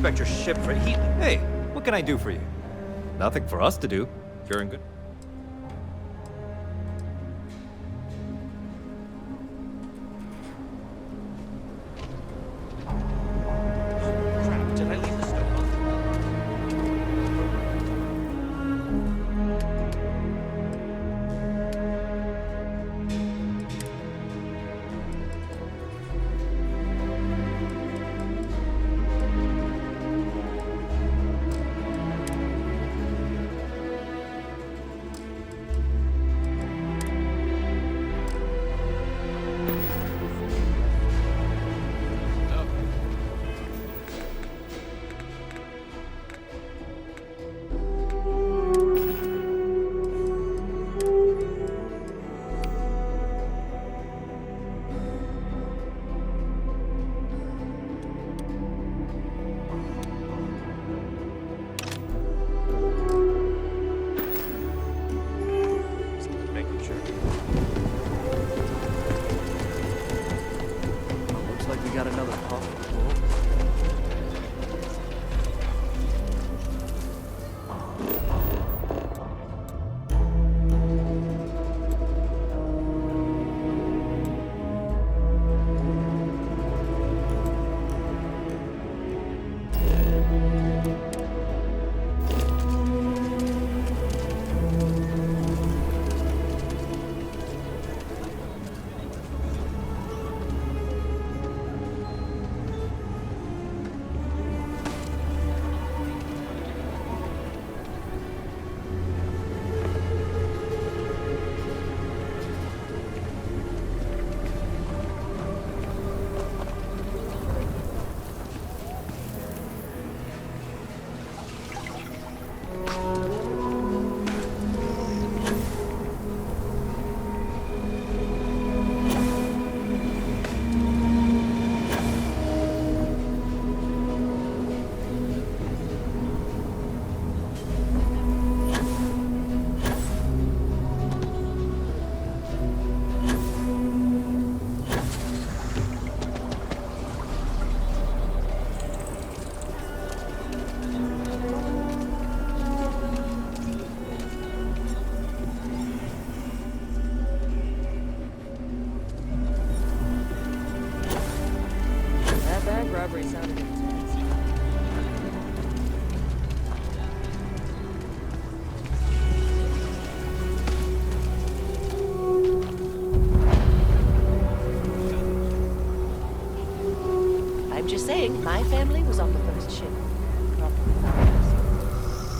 expect your ship for heat. Hey, what can I do for you? Nothing for us to do. You're in good. Crap, did I leave the stove on? Looks like we got another pump. Robbery sounded intense. I'm just saying, my family was on the first ship.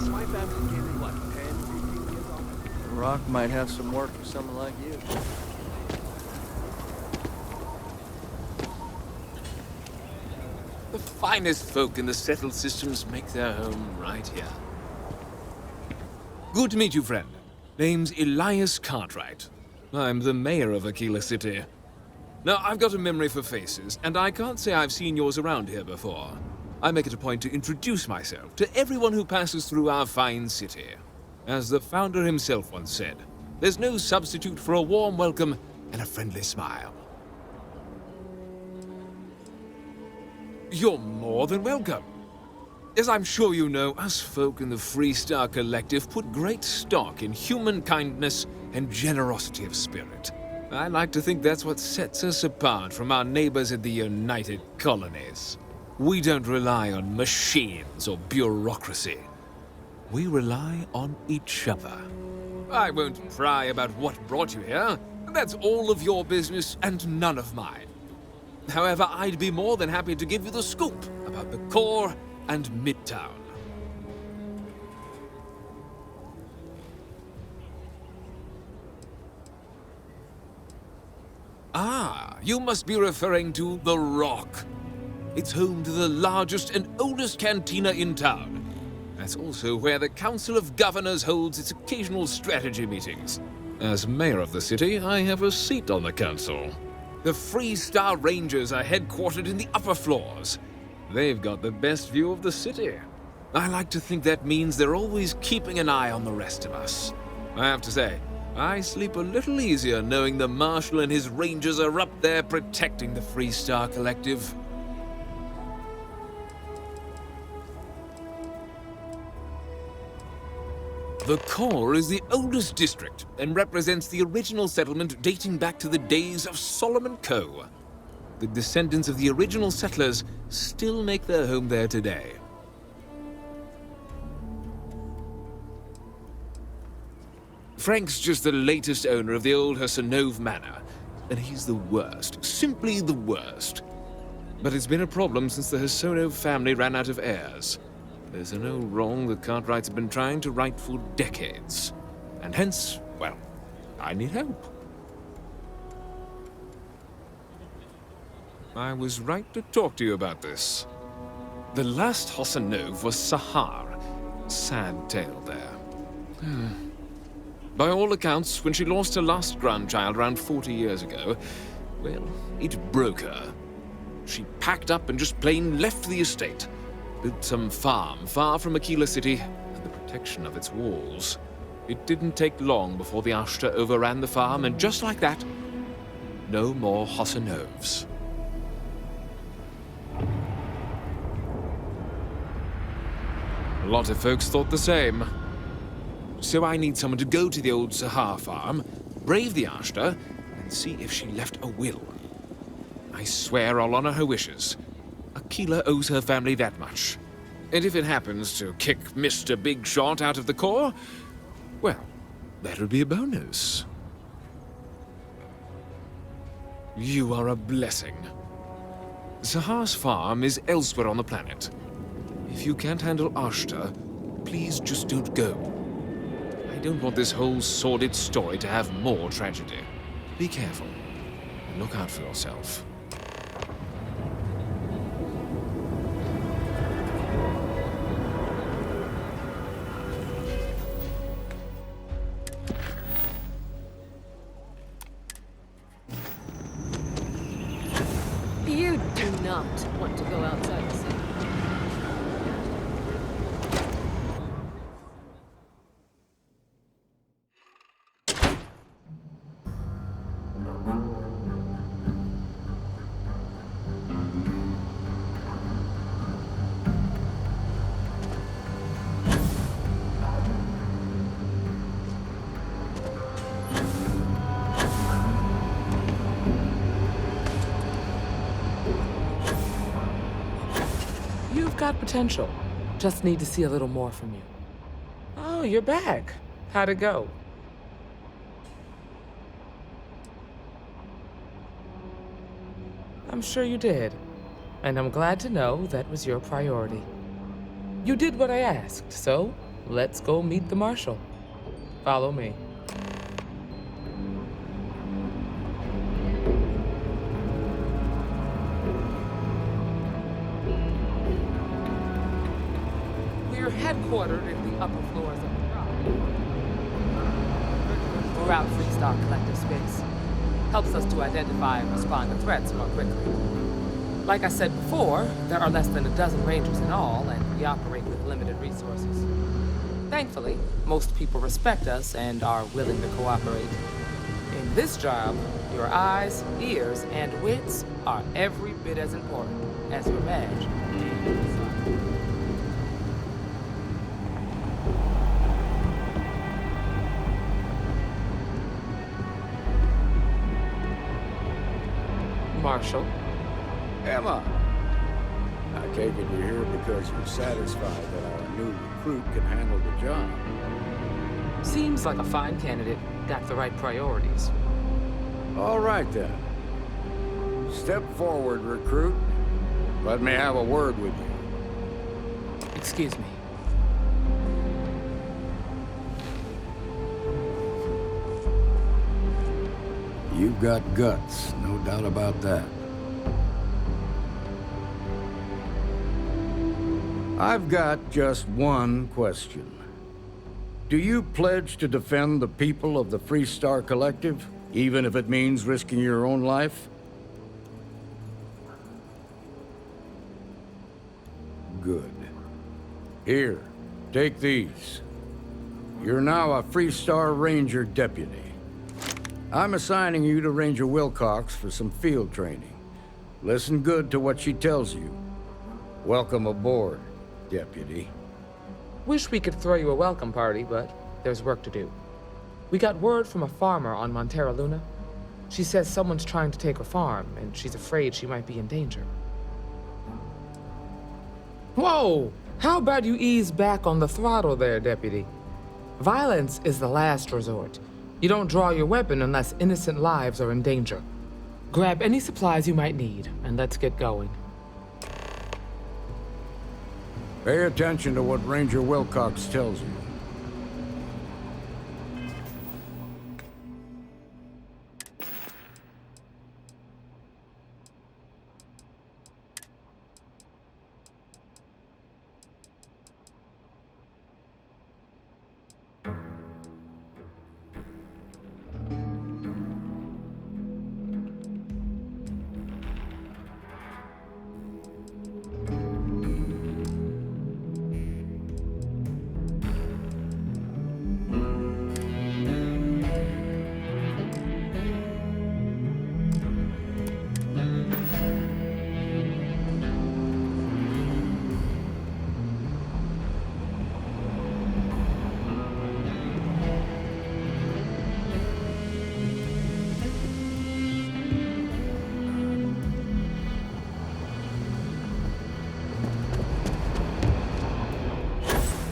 My family came in, what, 10, 15 years old? The Rock might have some work for someone like you. The finest folk in the settled systems make their home right here. Good to meet you, friend. Name's Elias Cartwright. I'm the mayor of Aquila City. Now, I've got a memory for faces, and I can't say I've seen yours around here before. I make it a point to introduce myself to everyone who passes through our fine city. As the founder himself once said, there's no substitute for a warm welcome and a friendly smile. You're more than welcome. As I'm sure you know, us folk in the Freestar Collective put great stock in human kindness and generosity of spirit. I like to think that's what sets us apart from our neighbors in the United Colonies. We don't rely on machines or bureaucracy. We rely on each other. I won't pry about what brought you here. That's all of your business and none of mine. However, I'd be more than happy to give you the scoop about the core and Midtown. Ah, you must be referring to The Rock. It's home to the largest and oldest cantina in town. That's also where the Council of Governors holds its occasional strategy meetings. As mayor of the city, I have a seat on the council. The Freestar Rangers are headquartered in the upper floors. They've got the best view of the city. I like to think that means they're always keeping an eye on the rest of us. I have to say, I sleep a little easier knowing the Marshal and his Rangers are up there protecting the Freestar Collective. The core is the oldest district and represents the original settlement dating back to the days of Solomon Coe. The descendants of the original settlers still make their home there today. Frank's just the latest owner of the old Hassanove Manor, and he's the worst, simply the worst. But it's been a problem since the Hassanove family ran out of heirs. There's an old wrong that Cartwrights have been trying to right for decades. And hence, well, I need help. I was right to talk to you about this. The last Hassanove was Sahar. Sad tale there. By all accounts, when she lost her last grandchild around 40 years ago, well, it broke her. She packed up and just plain left the estate. Built some farm far from Aquila City and the protection of its walls. It didn't take long before the Ashta overran the farm, and just like that, no more Hassanoves. A lot of folks thought the same. So I need someone to go to the old Sahar farm, brave the Ashta, and see if she left a will. I swear I'll honor her wishes. Aquila owes her family that much. And if it happens to kick Mr. Big Shot out of the core, well, that'll be a bonus. You are a blessing. Sahar's farm is elsewhere on the planet. If you can't handle Ashta, please just don't go. I don't want this whole sordid story to have more tragedy. Be careful, and look out for yourself. You do not want to go outside the city. You've got potential. Just need to see a little more from you. Oh, you're back. How'd it go? I'm sure you did. And I'm glad to know that was your priority. You did what I asked, so let's go meet the Marshal. Follow me. We're headquartered in the upper floors of the property. Throughout Freestar Collective space. Helps us to identify and respond to threats more quickly. Like I said before, there are less than a dozen rangers in all, and we operate with limited resources. Thankfully, most people respect us and are willing to cooperate. In this job, your eyes, ears, and wits are every bit as important as your badge. Marshal. Emma! I take it you're here because you're satisfied that our new recruit can handle the job. Seems like a fine candidate. Got the right priorities. All right, then. Step forward, recruit. Let me have a word with you. Excuse me. You've got guts, no doubt about that. I've got just one question. Do you pledge to defend the people of the Freestar Collective, even if it means risking your own life? Good. Here, take these. You're now a Freestar Ranger deputy. I'm assigning you to Ranger Wilcox for some field training. Listen good to what she tells you. Welcome aboard, deputy. Wish we could throw you a welcome party, but There's work to do. We got word from a farmer on Montera Luna. She says someone's trying to take her farm, and she's afraid she might be in danger. Whoa! How about you ease back on the throttle there, Deputy? Violence is the last resort. You don't draw your weapon unless innocent lives are in danger. Grab any supplies you might need, and let's get going. Pay attention to what Ranger Wilcox tells you.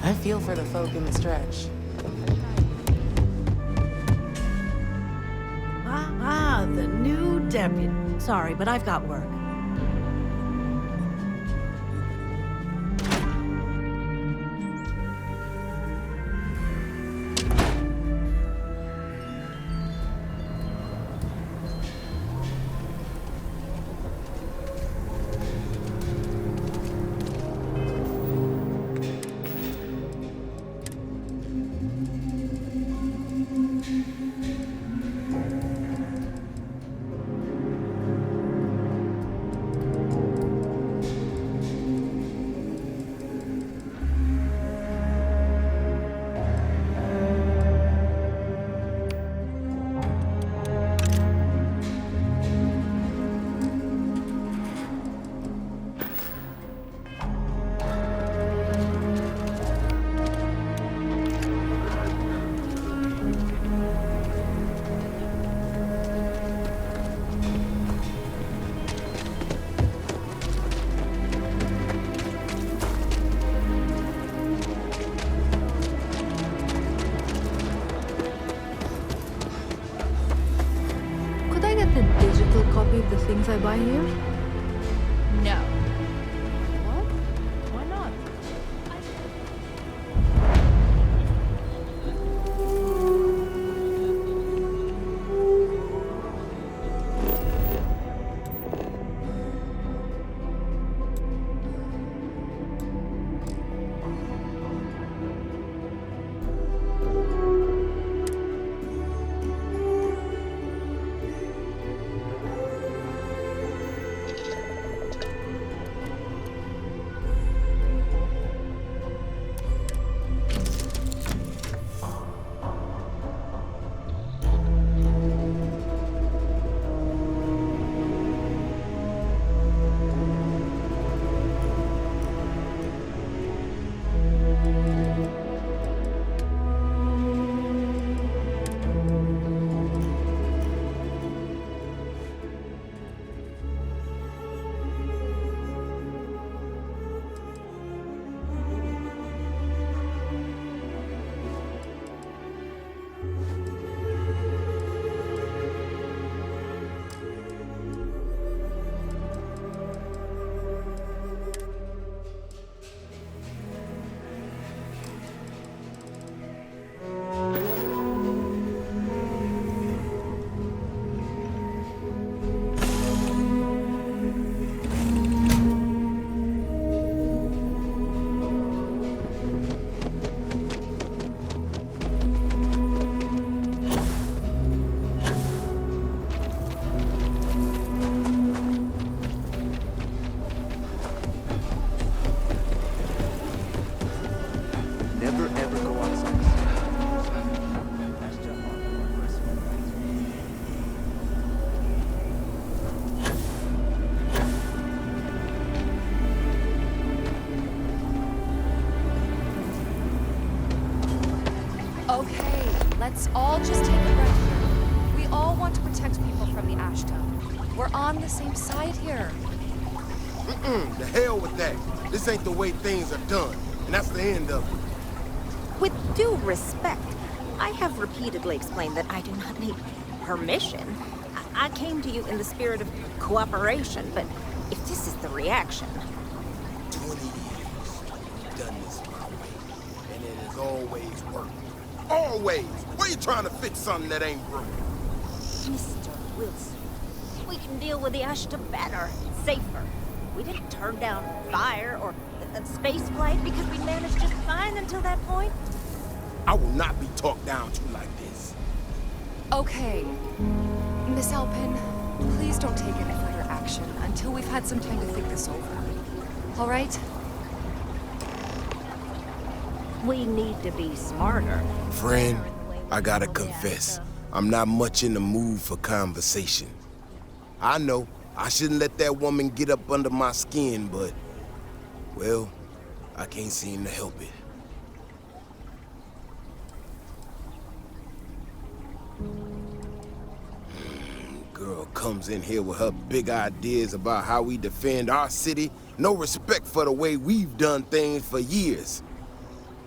I feel for the folk in the stretch. The new deputy. Sorry, but I've got work. Copy of the things I buy here? No. What? Why not? Okay, let's all just take a breath here. We all want to protect people from the ash tub. We're on the same side here. The hell with that. This ain't the way things are done, and that's the end of it. With due respect, I have repeatedly explained that I do not need permission. I came to you in the spirit of cooperation, but if this is the reaction... 20 years, we've done this my way, and it has always worked. Always! Why are you trying to fix something that ain't broken? Mr. Wilson, we can deal with the ash tub better, safer. We didn't turn down fire or space flight because we managed just fine until that point. I will not be talked down to like this. Okay. Miss Alpin, please don't take any further action until we've had some time to think this over. All right? We need to be smarter. Friend, I gotta confess, I'm not much in the mood for conversation. I know, I shouldn't let that woman get up under my skin, but, well, I can't seem to help it. Girl comes in here with her big ideas about how we defend our city, no respect for the way we've done things for years.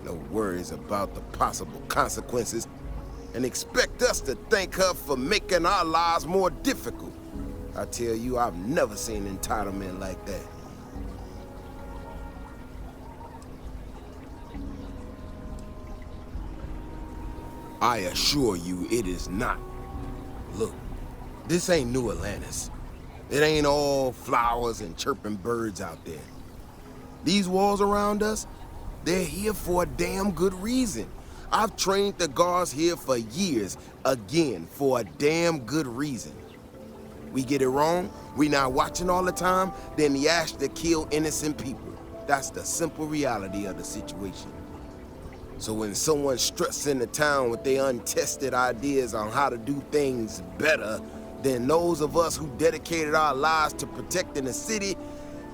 No worries about the possible consequences, and expect us to thank her for making our lives more difficult. I tell you, I've never seen entitlement like that. I assure you it is not. Look, this ain't New Atlantis. It ain't all flowers and chirping birds out there. These walls around us, they're here for a damn good reason. I've trained the guards here for years, again, for a damn good reason. We get it wrong, we not watching all the time, then the ash to kill innocent people. That's the simple reality of the situation. So when someone struts into town with their untested ideas on how to do things better than those of us who dedicated our lives to protecting the city,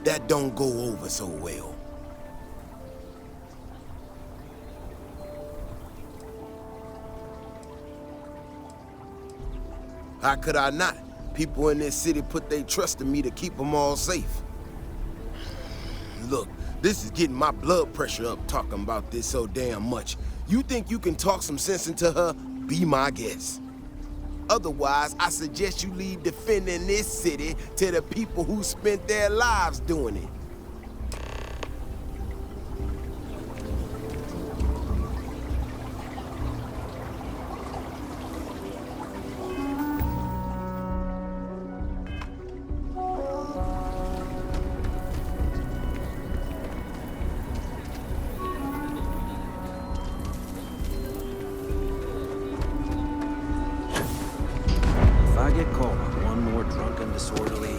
that don't go over so well. How could I not? People in this city put their trust in me to keep them all safe. Look, this is getting my blood pressure up talking about this so damn much. You think you can talk some sense into her? Be my guest. Otherwise, I suggest you leave defending this city to the people who spent their lives doing it. If I get caught on one more drunken disorderly...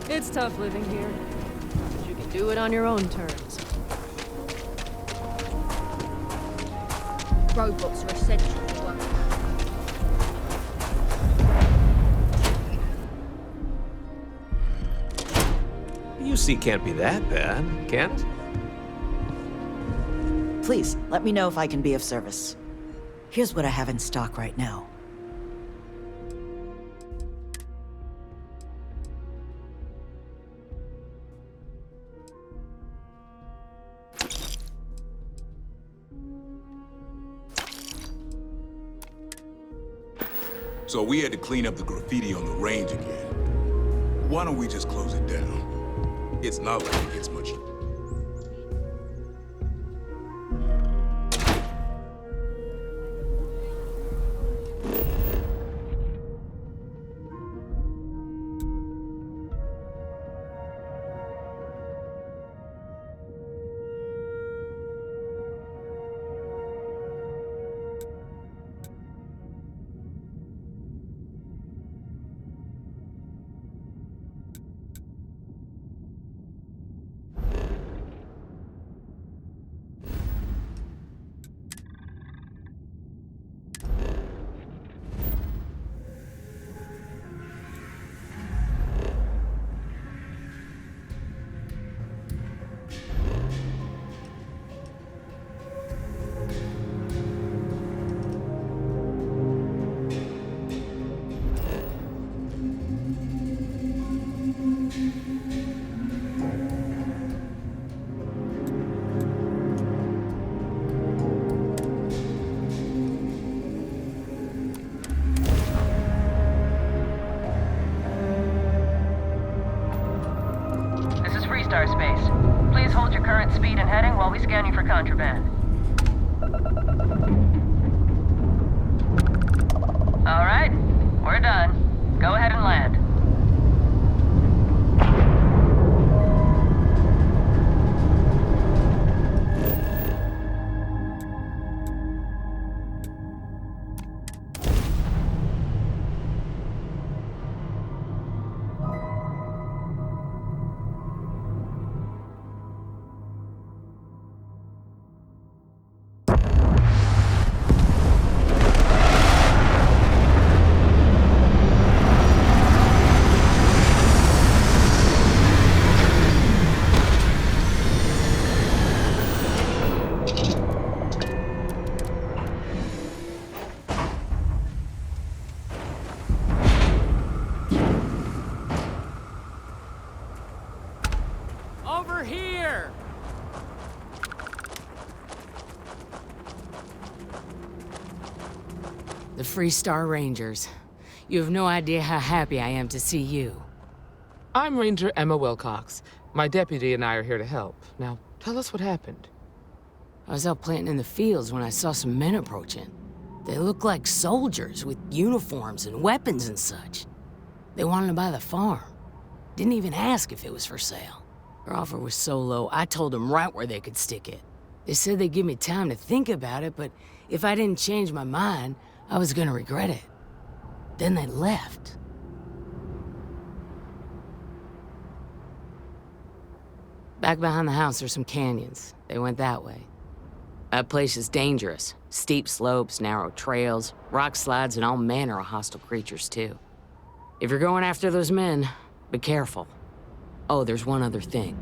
It's tough living here. But you can do it on your own terms. Robots are essential to work. UC can't be that bad, can it? Please, let me know if I can be of service. Here's what I have in stock right now. So we had to clean up the graffiti on the range again. Why don't we just close it down? It's not like it gets much... scan you for contraband. All right, we're done. Go ahead and land. Over here! The Free Star Rangers. You have no idea how happy I am to see you. I'm Ranger Emma Wilcox. My deputy and I are here to help. Now, tell us what happened. I was out planting in the fields when I saw some men approaching. They looked like soldiers with uniforms and weapons and such. They wanted to buy the farm. Didn't even ask if it was for sale. Their offer was so low, I told them right where they could stick it. They said they'd give me time to think about it, but if I didn't change my mind, I was gonna regret it. Then they left. Back behind the house are some canyons. They went that way. That place is dangerous. Steep slopes, narrow trails, rock slides, and all manner of hostile creatures, too. If you're going after those men, be careful. Oh, there's one other thing.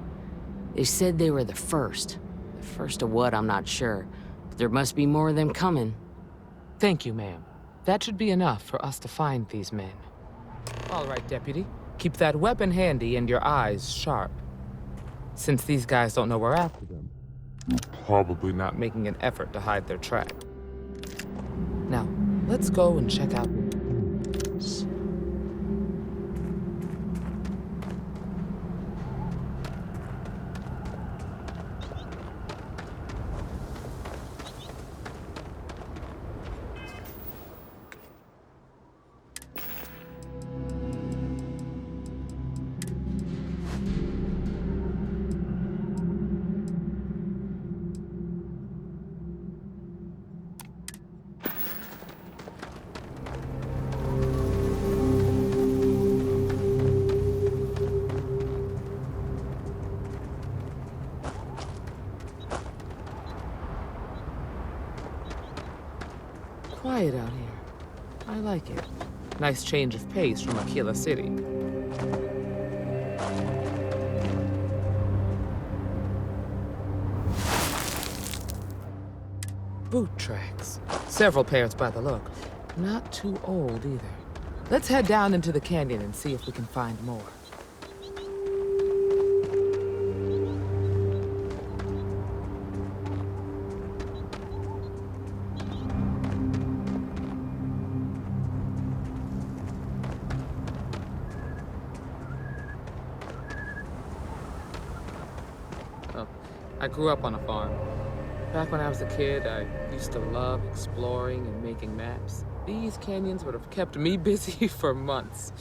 They said they were the first. The first of what, I'm not sure. But there must be more of them coming. Thank you, ma'am. That should be enough for us to find these men. All right, deputy. Keep that weapon handy and your eyes sharp. Since these guys don't know we're after them, you're probably not making an effort to hide their track. Now, let's go and check out the canyons. Quiet out here. I like it. Nice change of pace from Aquila City. Boot tracks. Several pairs by the look. Not too old either. Let's head down into the canyon and see if we can find more. I grew up on a farm. Back when I was a kid, I used to love exploring and making maps. These canyons would have kept me busy for months.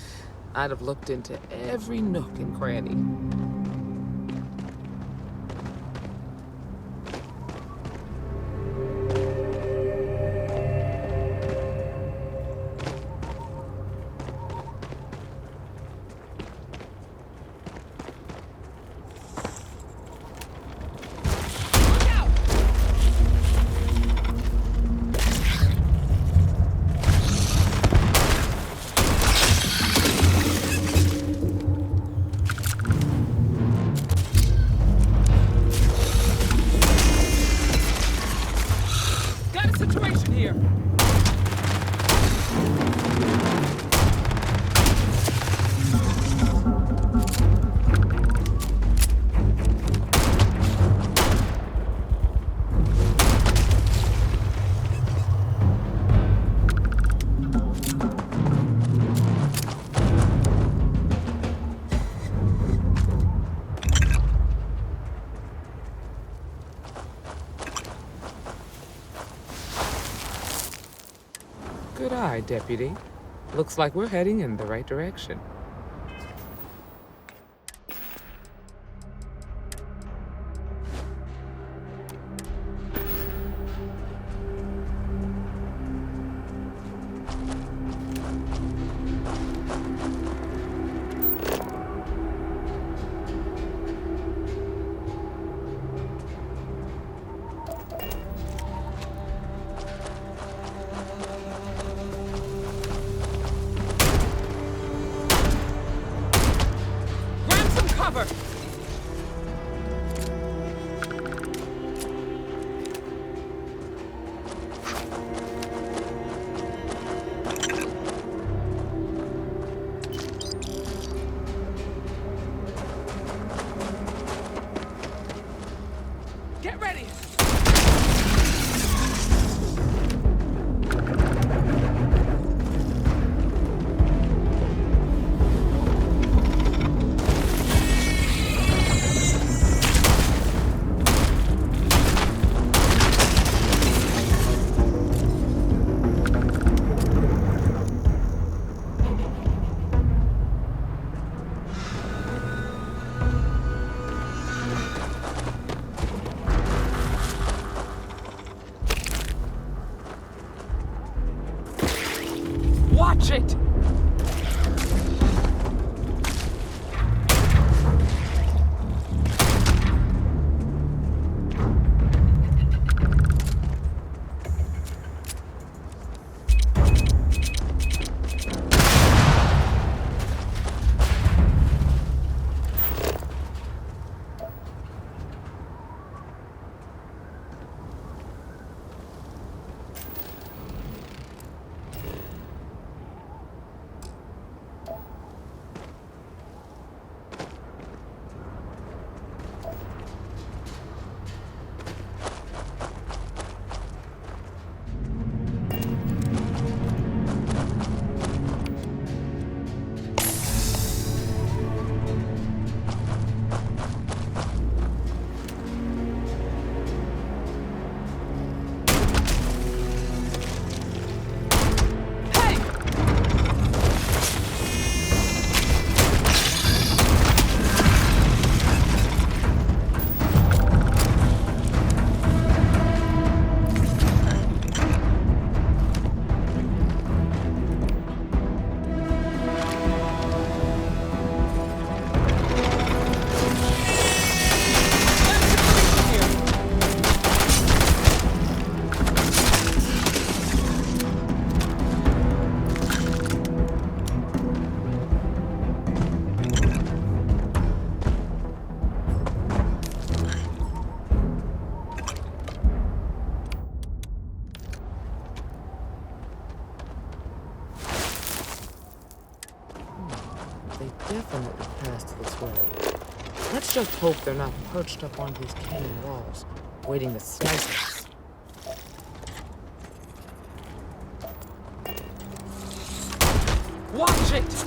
I'd have looked into every nook and cranny. Good eye, Deputy. Looks like we're heading in the right direction. Cover! Get ready! Watch it! They definitely passed this way. Let's just hope they're not perched up on these canyon walls, waiting to snipe us. Watch it!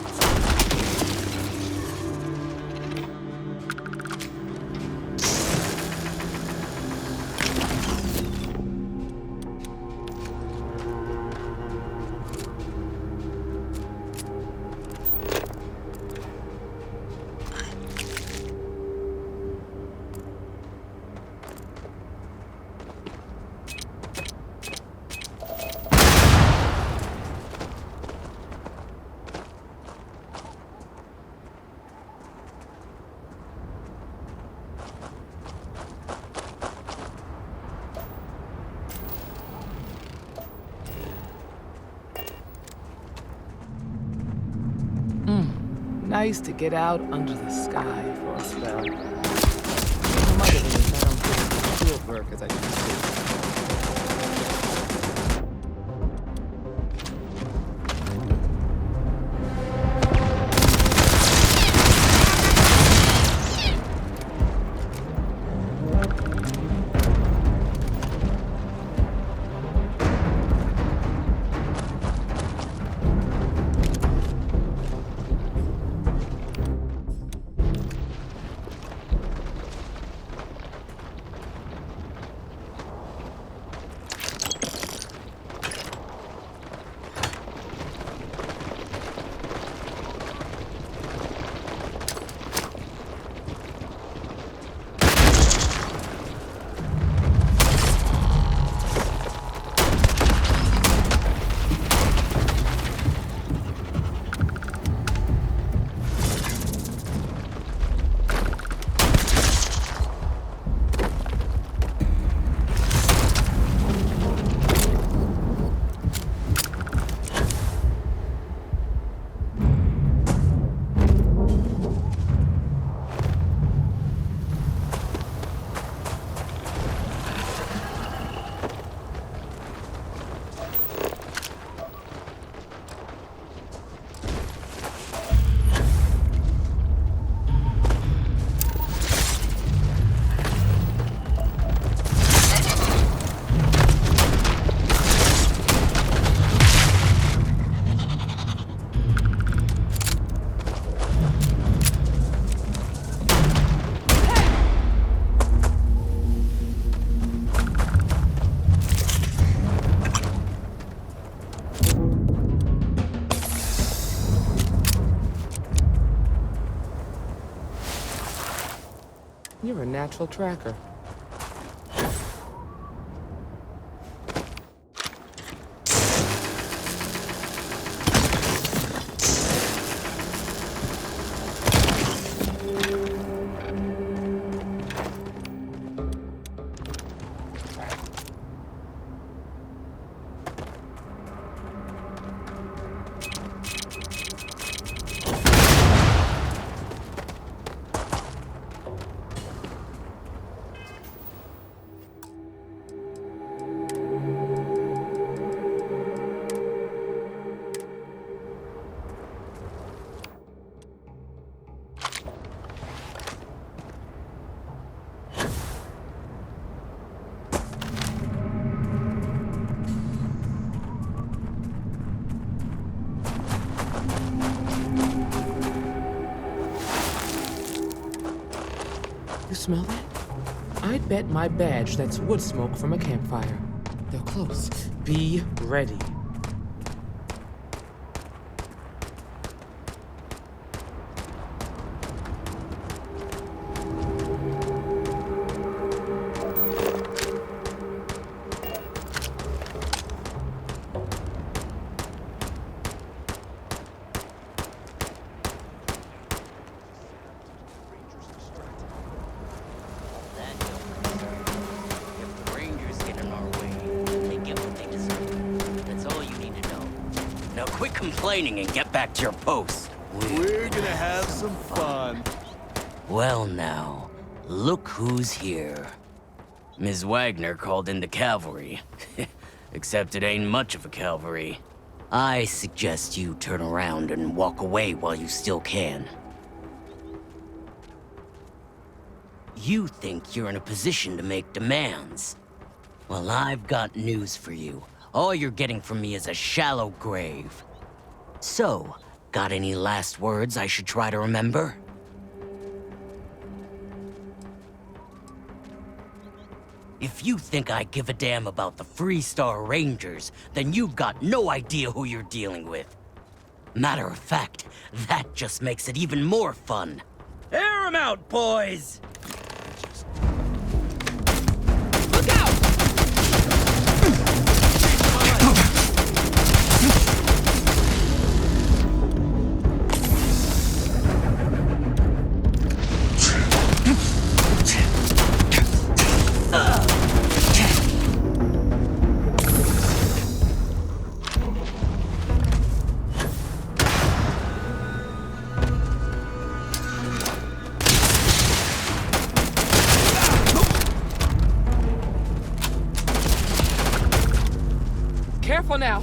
Nice to get out under the sky for a spell. I might have been done on field work as I used to. natural tracker. You smell that? I'd bet my badge that's wood smoke from a campfire. They're close. Be ready. Complaining and get back to your post. We're gonna have some fun. Well now, look who's here. Ms. Wagner called in the cavalry. Except it ain't much of a cavalry. I suggest you turn around and walk away while you still can. You think you're in a position to make demands. Well, I've got news for you. All you're getting from me is a shallow grave. So, got any last words I should try to remember? If you think I give a damn about the Freestar Rangers, then you've got no idea who you're dealing with. Matter of fact, that just makes it even more fun. Air 'em out, boys! Look out! Careful now.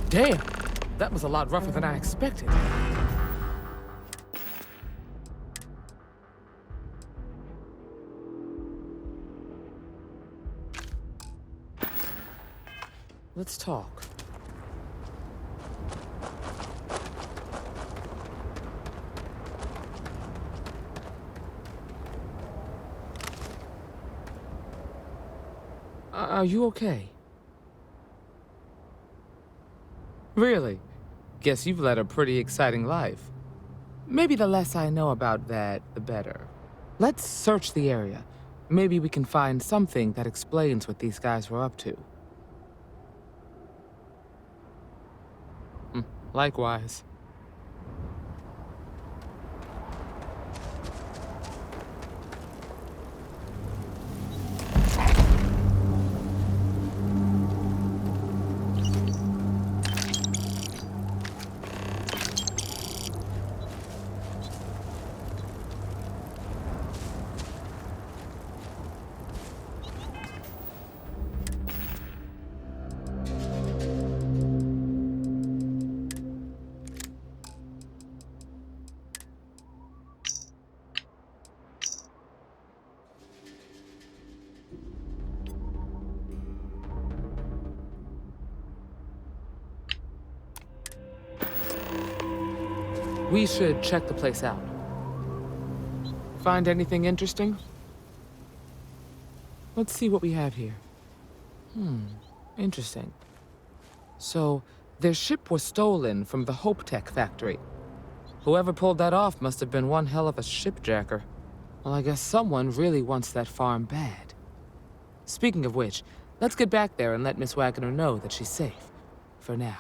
Damn, that was a lot rougher than I expected. Let's talk. Are you okay? Really? Guess you've led a pretty exciting life. Maybe the less I know about that, the better. Let's search the area. Maybe we can find something that explains what these guys were up to. Likewise. We should check the place out. Find anything interesting? Let's see what we have here. Interesting. So, their ship was stolen from the Hope Tech factory. Whoever pulled that off must have been one hell of a shipjacker. Well, I guess someone really wants that farm bad. Speaking of which, let's get back there and let Miss Wagner know that she's safe. For now.